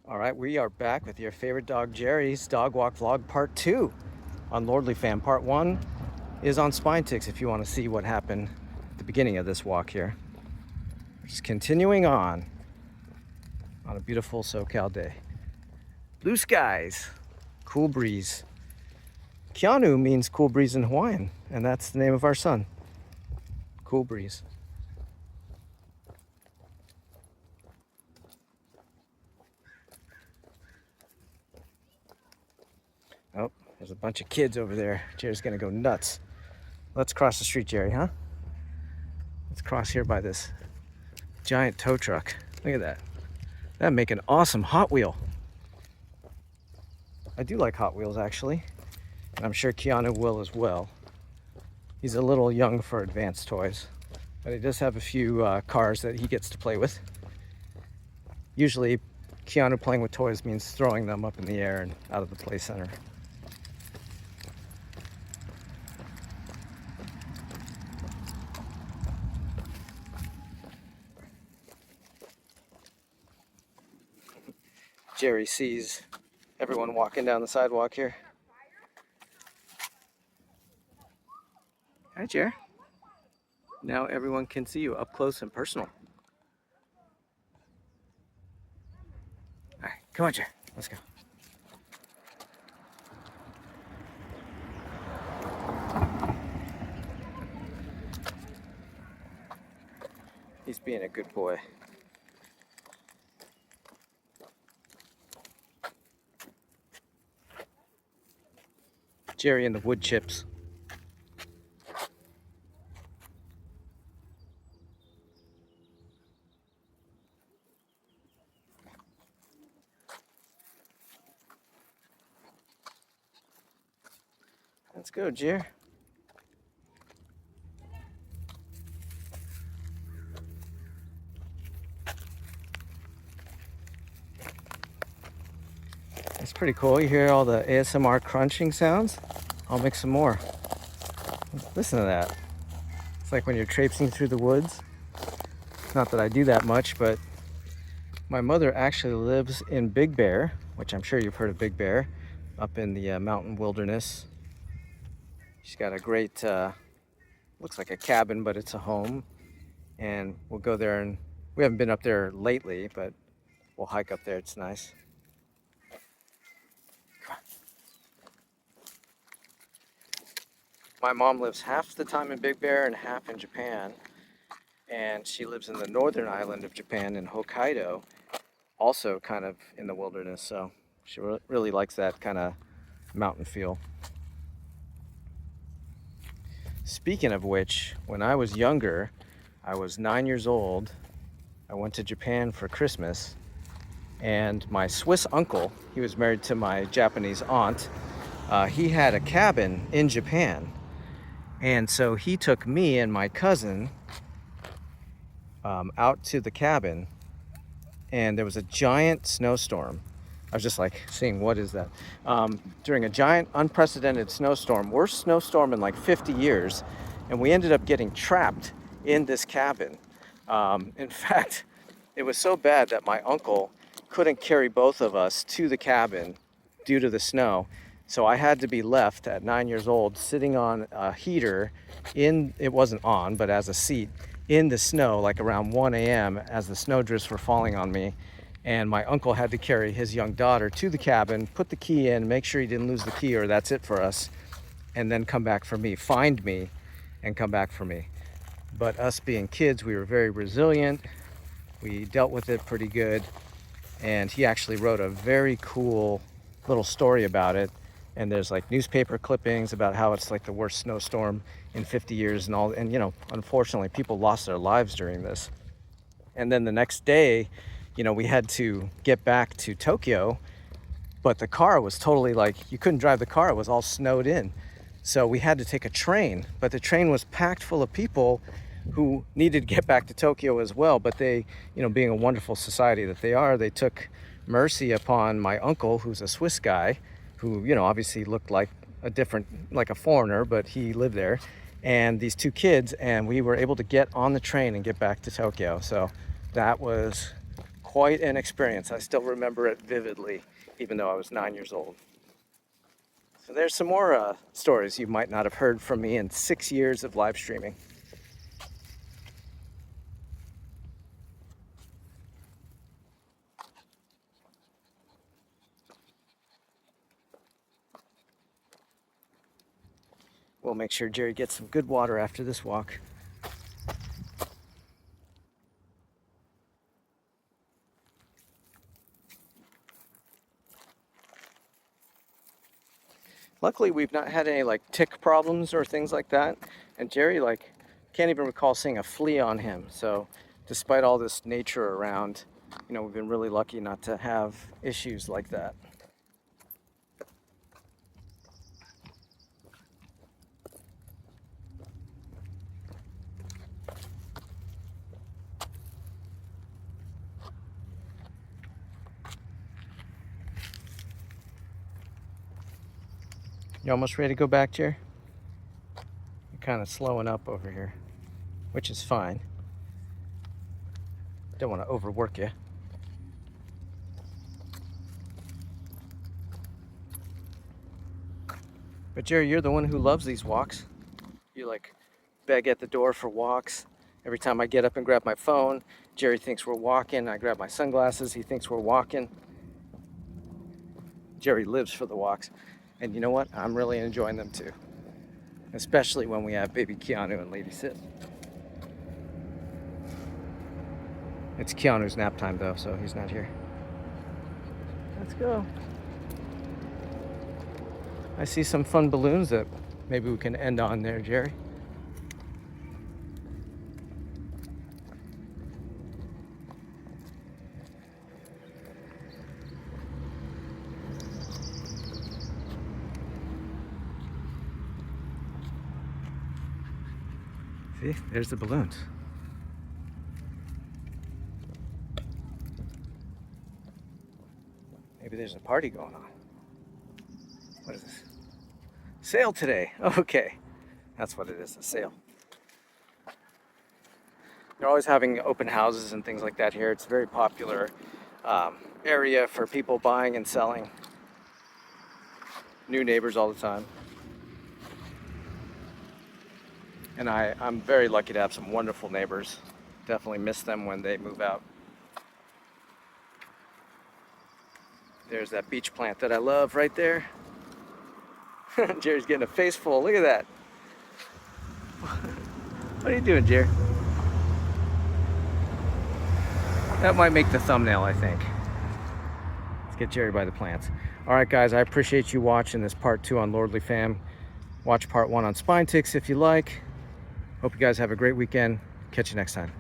All right, we are back with your favorite dog, Jerry's dog walk vlog part 2 on Lordly Fam. Part 1 is on spine ticks if you want to see what happened at the beginning of this walk here. We're just continuing on a beautiful SoCal day. Blue skies, cool breeze. Keanu means cool breeze in Hawaiian, and that's the name of our son. Cool breeze. Oh, there's a bunch of kids over there. Jerry's gonna go nuts. Let's cross the street, Jerry, huh? Let's cross here by this giant tow truck. Look at that. That'd make an awesome Hot Wheel. I do like Hot Wheels, actually. And I'm sure Keanu will as well. He's a little young for advanced toys, but he does have a few cars that he gets to play with. Usually, Keanu playing with toys means throwing them up in the air and out of the play center. Jerry sees everyone walking down the sidewalk here. Hi, Jerry. Now everyone can see you up close and personal. All right, come on, Jerry. Let's go. He's being a good boy. Jerry and the wood chips. Let's go, Jerry. It's pretty cool. You hear all the ASMR crunching sounds? I'll make some more. Listen to that. It's like when you're traipsing through the woods. Not that I do that much, but my mother actually lives in Big Bear, which I'm sure you've heard of Big Bear, up in the mountain wilderness. She's got a great, looks like a cabin, but it's a home. And we'll go there, and we haven't been up there lately, but we'll hike up there. It's nice. Come on. My mom lives half the time in Big Bear and half in Japan. And she lives in the northern island of Japan in Hokkaido, also kind of in the wilderness. So she really likes that kind of mountain feel. Speaking of which, when I was younger, I was 9 years old. I went to Japan for Christmas, and my Swiss uncle, he was married to my Japanese aunt, he had a cabin in Japan. And so he took me and my cousin out to the cabin, and there was a giant snowstorm. I was just like seeing, what is that? During a giant unprecedented snowstorm, worst snowstorm in like 50 years, and we ended up getting trapped in this cabin. In fact, it was so bad that my uncle couldn't carry both of us to the cabin due to the snow. So I had to be left at 9 years old sitting on a heater it wasn't on, but as a seat in the snow, like around 1 a.m. as the snowdrifts were falling on me. And my uncle had to carry his young daughter to the cabin, put the key in, make sure he didn't lose the key or that's it for us, and then come back for me, find me, and come back for me. But us being kids, we were very resilient. We dealt with it pretty good. And he actually wrote a very cool little story about it. And there's like newspaper clippings about how it's like the worst snowstorm in 50 years and all. And, you know, unfortunately, people lost their lives during this. And then the next day, you know, we had to get back to Tokyo, but the car was totally like, you couldn't drive the car. It was all snowed in. So we had to take a train, but the train was packed full of people who needed to get back to Tokyo as well. But they, you know, being a wonderful society that they are, they took mercy upon my uncle, who's a Swiss guy, who, you know, obviously looked like a foreigner, but he lived there, and these two kids, and we were able to get on the train and get back to Tokyo. So that was quite an experience. I still remember it vividly, even though I was 9 years old. So there's some more stories you might not have heard from me in 6 years of live streaming. We'll make sure Jerry gets some good water after this walk. Luckily, we've not had any like tick problems or things like that. And Jerry can't even recall seeing a flea on him. So despite all this nature around, we've been really lucky not to have issues like that. You almost ready to go back, Jerry? You're kind of slowing up over here, which is fine. Don't want to overwork you. But Jerry, you're the one who loves these walks. You beg at the door for walks. Every time I get up and grab my phone, Jerry thinks we're walking. I grab my sunglasses, he thinks we're walking. Jerry lives for the walks. And you know what? I'm really enjoying them too. Especially when we have baby Keanu and Lady Sid. It's Keanu's nap time though, so he's not here. Let's go. I see some fun balloons that maybe we can end on there, Jerry. See, there's the balloons. Maybe there's a party going on. What is this? Sale today. Okay. That's what it is, a sale. They're always having open houses and things like that here. It's a very popular area for people buying and selling. New neighbors all the time. And I'm very lucky to have some wonderful neighbors. Definitely miss them when they move out. There's that beach plant that I love right there. Jerry's getting a face full. Look at that. What are you doing, Jerry? That might make the thumbnail, I think. Let's get Jerry by the plants. All right, guys, I appreciate you watching this part 2 on Lordly Fam. Watch part 1 on spine ticks if you like. Hope you guys have a great weekend. Catch you next time.